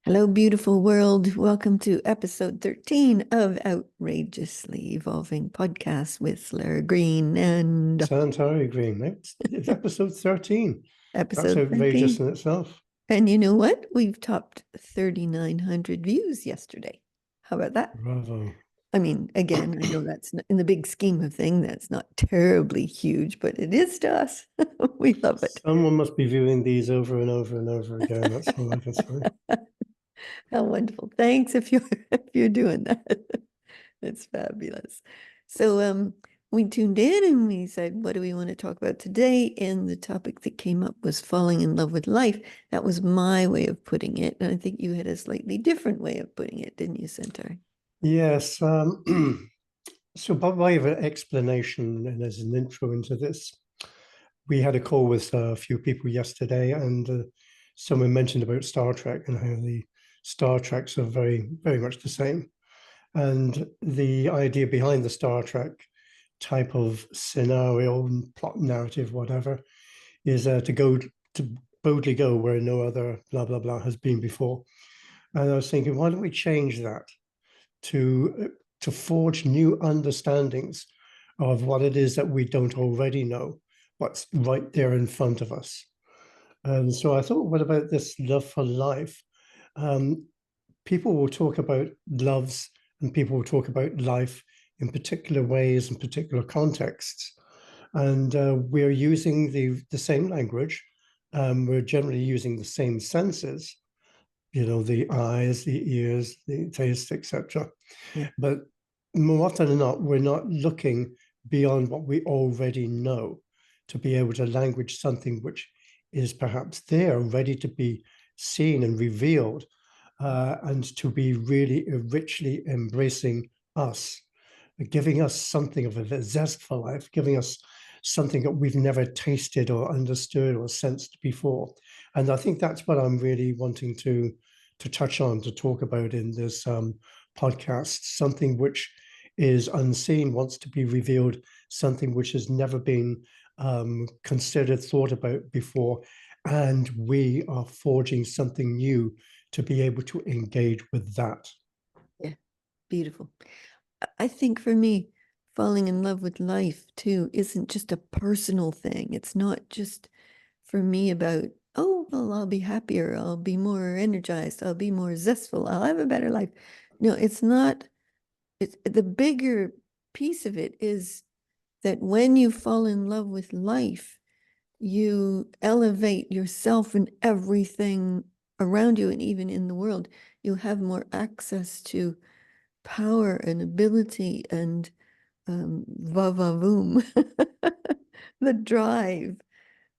Hello, beautiful world. Welcome to episode 13 of Outrageously Evolving Podcast with Lara Green and Sanitary agreement. It's episode 13. That's episode outrageous 13. in itself. And you know what? We've topped 3,900 views yesterday. How about that? Bravo. I mean, again, I know that's in the big scheme of things, that's not terribly huge, but it is to us. We love it. Someone must be viewing these over and over and over again. That's all I can say. How wonderful. Thanks if you're if you're doing that. It's fabulous. So we tuned in and we said, what do we want to talk about today? And the topic that came up was falling in love with life. That was my way of putting it. And I think you had a slightly different way of putting it, didn't you, Centaur? Yes. So by way of an explanation and as an intro into this, we had a call with a few people yesterday, and someone mentioned about Star Trek and how the Star Treks are very, very much the same. And the idea behind the Star Trek type of scenario, plot narrative, whatever, is to boldly go where no other blah blah blah has been before. And I was thinking, why don't we change that to forge new understandings of what it is that we don't already know, what's right there in front of us. And so I thought, what about this love for life? Um, People will talk about loves and people will talk about life in particular ways and particular contexts. And we're using the same language. We're generally using the same senses, the eyes, the ears, the taste, etc. Yeah. But more often than not, we're not looking beyond what we already know to be able to language something which is perhaps there, ready to be seen and revealed, and to be really richly embracing us, giving us something of a zest for life, giving us something that we've never tasted or understood or sensed before. And I think that's what I'm really wanting to touch on, to talk about in this podcast, something which is unseen, wants to be revealed, something which has never been considered, thought about before. And we are forging something new to be able to engage with that. Yeah. Beautiful. I think for me, falling in love with life too isn't just a personal thing. It's not just for me about, oh, well, I'll be happier, I'll be more energized, I'll be more zestful, I'll have a better life. No, it's not. It's the bigger piece of it is that when you fall in love with life, you elevate yourself and everything around you and even in the world. You have more access to power and ability and va-va-voom, the drive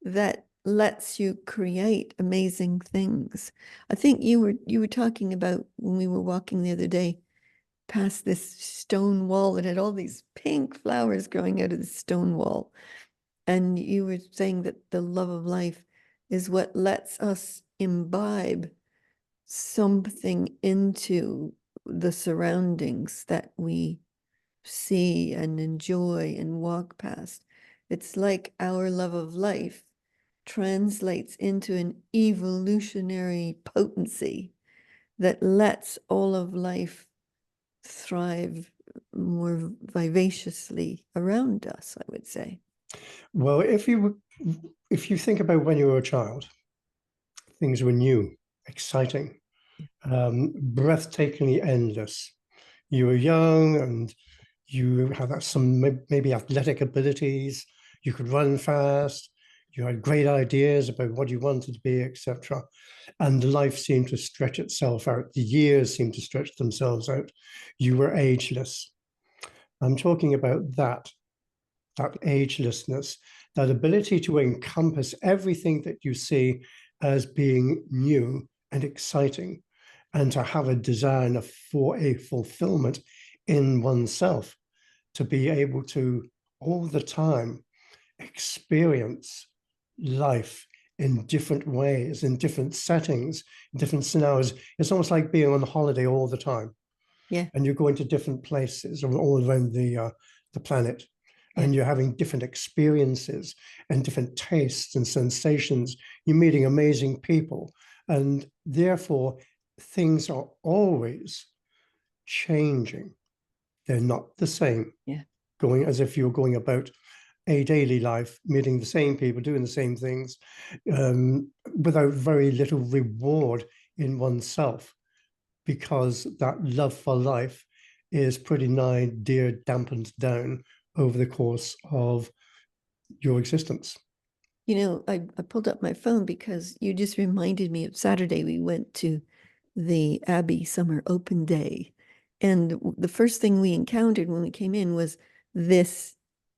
that lets you create amazing things. I think you were talking about when we were walking the other day past this stone wall that had all these pink flowers growing out of the stone wall. And you were saying that the love of life is what lets us imbibe something into the surroundings that we see and enjoy and walk past. It's like our love of life translates into an evolutionary potency that lets all of life thrive more vivaciously around us, I would say. Well, if you think about when you were a child, things were new, exciting, breathtakingly endless. You were young and you had some maybe athletic abilities. You could run fast. You had great ideas about what you wanted to be, etc. And life seemed to stretch itself out. The years seemed to stretch themselves out. You were ageless. I'm talking about that agelessness, that ability to encompass everything that you see as being new and exciting, and to have a desire for a fulfillment in oneself, to be able to all the time experience life in different ways, in different settings, in different scenarios. It's almost like being on holiday all the time, Yeah, and you're going to different places all around the planet, yeah, and you're having different experiences and different tastes and sensations. You're meeting amazing people, and therefore things are always changing. They're not the same. Yeah. Going as if you're going about a daily life, meeting the same people, doing the same things, without very little reward in oneself, because that love for life is pretty nigh dear dampened down over the course of your existence. You know, I pulled up my phone because you just reminded me of Saturday. We went to the Abbey Summer Open Day. And the first thing we encountered when we came in was this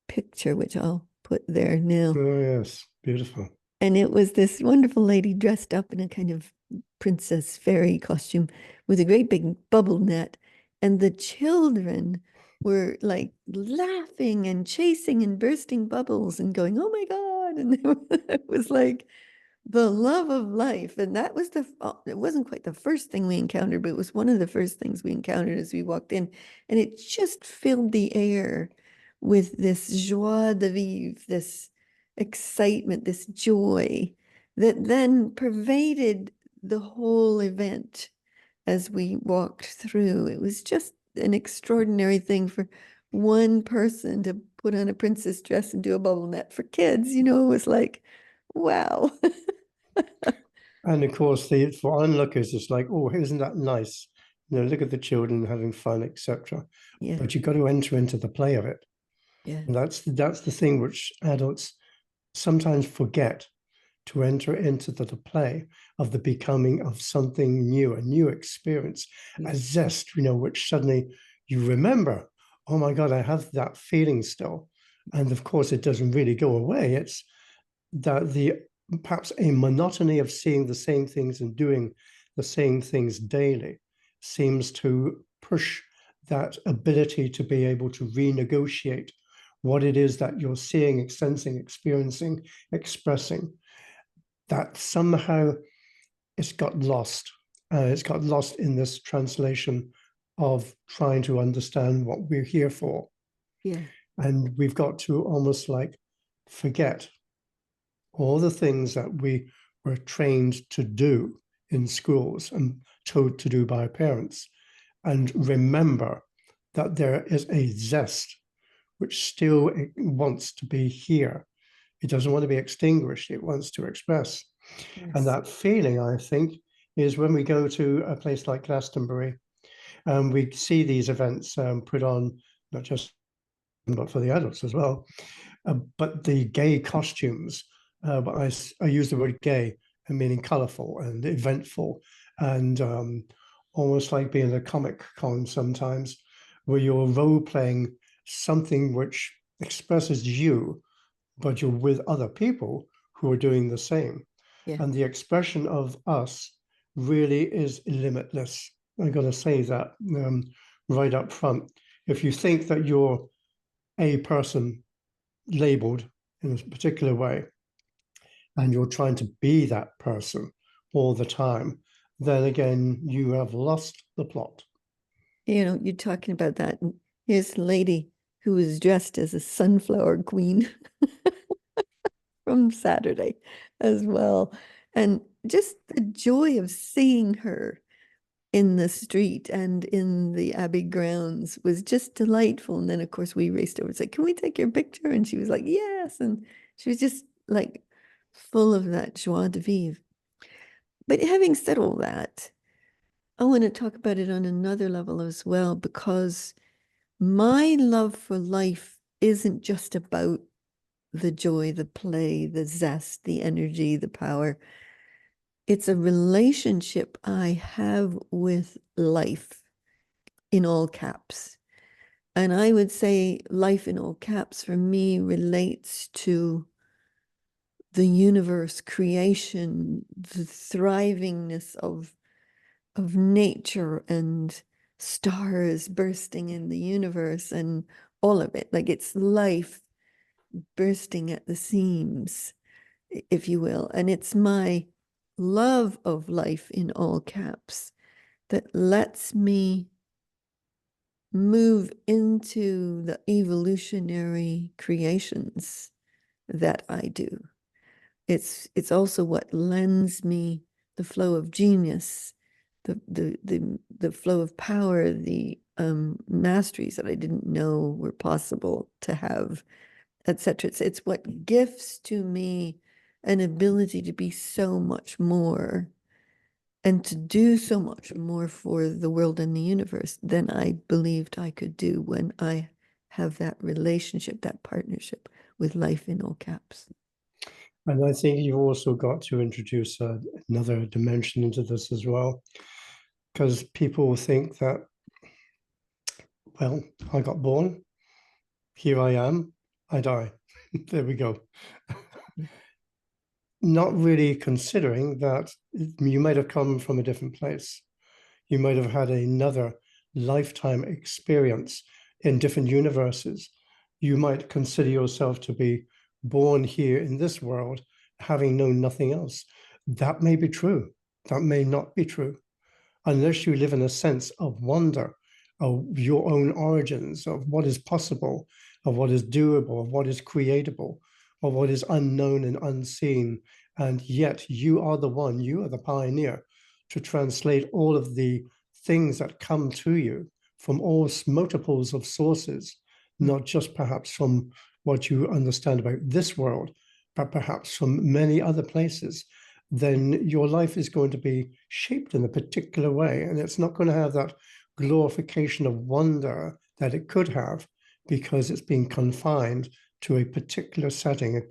picture, which I'll put there now. Oh, yes, beautiful. And it was this wonderful lady dressed up in a kind of princess fairy costume with a great big bubble net. And the children were like laughing and chasing and bursting bubbles and going, oh my God. And it was like the love of life. And that was it wasn't quite the first thing we encountered, but it was one of the first things we encountered as we walked in. And it just filled the air with this joie de vivre, this excitement, this joy that then pervaded the whole event as we walked through. It was just an extraordinary thing for one person to put on a princess dress and do a bubble net for kids. You know, it was like, wow. And of course, for onlookers, it's like, oh, isn't that nice? Look at the children having fun, etc. Yeah, But you've got to enter into the play of it. yeah, And that's the thing which adults sometimes forget, to enter into the play of the becoming of something new, a new experience, yeah, a zest, which suddenly you remember, oh my God, I have that feeling still. And of course, it doesn't really go away. It's that the perhaps a monotony of seeing the same things and doing the same things daily seems to push that ability to be able to renegotiate what it is that you're seeing, sensing, experiencing, expressing. That somehow it's got lost. It's got lost in this translation of trying to understand what we're here for. yeah, And we've got to almost like forget all the things that we were trained to do in schools and told to do by parents, and remember that there is a zest which still wants to be here. It doesn't want to be extinguished, it wants to express. And yes, that feeling, I think, is when we go to a place like Glastonbury and we see these events put on, not just but for the adults as well. But the gay costumes, but I use the word gay, meaning colorful and eventful, and almost like being a comic con sometimes, where you're role playing something which expresses you, but you're with other people who are doing the same. yeah, And the expression of us really is limitless. I got to say that right up front. If you think that you're a person labeled in a particular way and you're trying to be that person all the time, then again, you have lost the plot. you know, you're talking about that. And here's a lady who was dressed as a sunflower queen from Saturday as well. And just the joy of seeing her in the street and in the Abbey grounds was just delightful. And then, of course, we raced over and said, can we take your picture? And she was like, yes. And she was just like full of that joie de vivre. But having said all that, I want to talk about it on another level as well, because my love for life isn't just about the joy, the play, the zest, the energy, the power. It's a relationship I have with life in all caps. And I would say life in all caps for me relates to the universe, creation, the thrivingness of nature and stars bursting in the universe and all of it. Like it's life bursting at the seams, if you will. And it's my love of life in all caps that lets me move into the evolutionary creations that I do. It's also what lends me the flow of genius the flow of power, the masteries that I didn't know were possible to have, etc. It's what gifts to me an ability to be so much more and to do so much more for the world and the universe than I believed I could do when I have that relationship, that partnership with life in all caps. And I think you've also got to introduce another dimension into this as well, because people think that, well, I got born, here I am, I die. There we go. Not really considering that you might have come from a different place. You might have had another lifetime experience in different universes. You might consider yourself to be born here in this world, having known nothing else. That may be true. That may not be true. Unless you live in a sense of wonder of your own origins, of what is possible, of what is doable, of what is creatable, of what is unknown and unseen. And yet you are the one, you are the pioneer to translate all of the things that come to you from all multiples of sources, not just perhaps from what you understand about this world, but perhaps from many other places. Then your life is going to be shaped in a particular way. And it's not going to have that glorification of wonder that it could have because it's been confined to a particular setting, a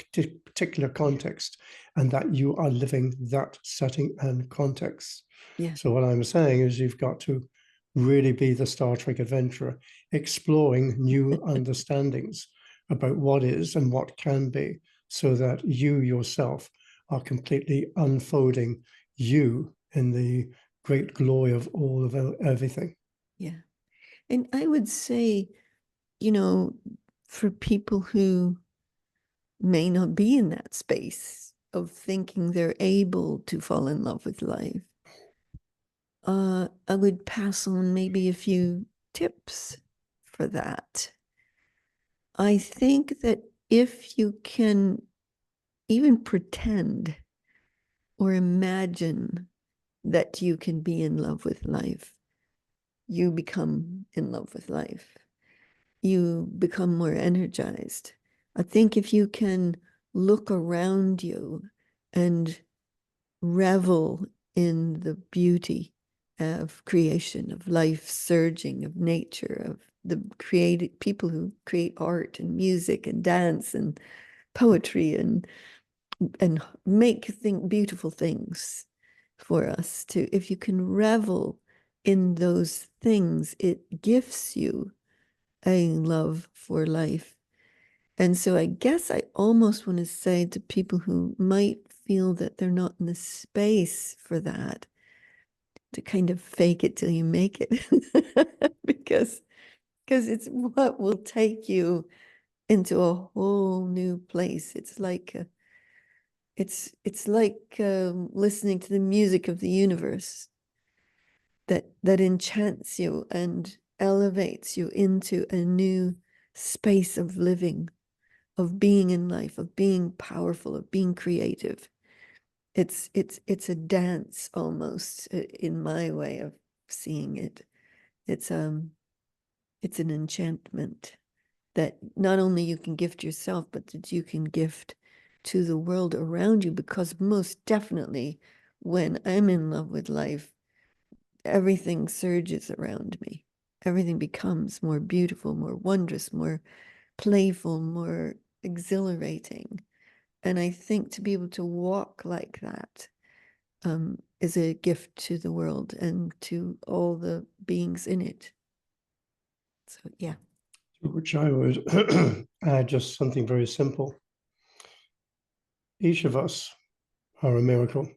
particular context, and that you are living that setting and context. Yeah. So what I'm saying is you've got to really be the Star Trek adventurer, exploring new understandings about what is and what can be, so that you yourself are completely unfolding you in the great glory of all of everything. Yeah. And I would say, you know, for people who may not be in that space of thinking they're able to fall in love with life, I would pass on maybe a few tips for that. I think that if you can even pretend or imagine that you can be in love with life, you become in love with life. You become more energized. I think if you can look around you and revel in the beauty of creation, of life surging, of nature, of the creative people who create art and music and dance and poetry and make beautiful things for us to, if you can revel in those things, it gifts you a love for life. And so I guess I almost want to say to people who might feel that they're not in the space for that, to kind of fake it till you make it. because it's what will take you into a whole new place. It's like listening to the music of the universe that enchants you and elevates you into a new space of living, of being in life, of being powerful, of being creative. It's a dance almost, in my way of seeing it. It's an enchantment that not only you can gift yourself, but that you can gift to the world around you, because most definitely when I'm in love with life, everything surges around me. Everything becomes more beautiful, more wondrous, more playful, more exhilarating. And I think to be able to walk like that is a gift to the world and to all the beings in it. So, yeah. Which I would add just something very simple. Each of us are a miracle.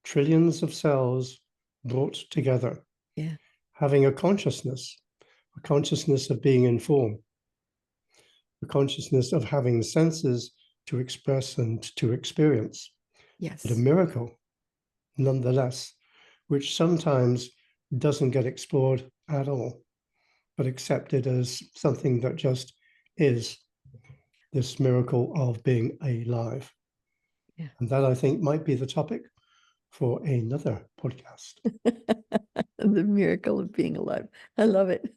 Trillions of cells brought together, Yeah. having a consciousness of being in form, a consciousness of having senses to express and to experience, but a Yes. miracle nonetheless, which sometimes doesn't get explored at all, but accepted as something that just is, this miracle of being alive. Yeah. And that, I think, might be the topic for another podcast. The miracle of being alive. I love it.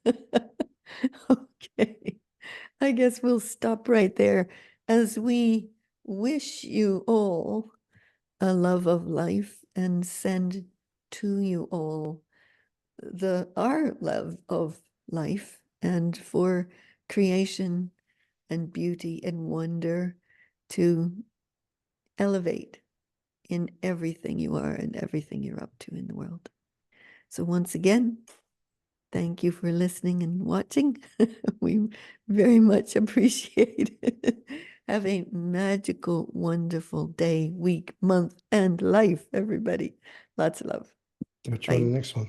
Okay. I guess we'll stop right there as we wish you all a love of life and send to you all our love of life and for creation and beauty and wonder to elevate in everything you are and everything you're up to in the world. So once again, thank you for listening and watching. We very much appreciate it. Have a magical, wonderful day, week, month, and life, everybody. Lots of love. Catch you on Bye. the next one.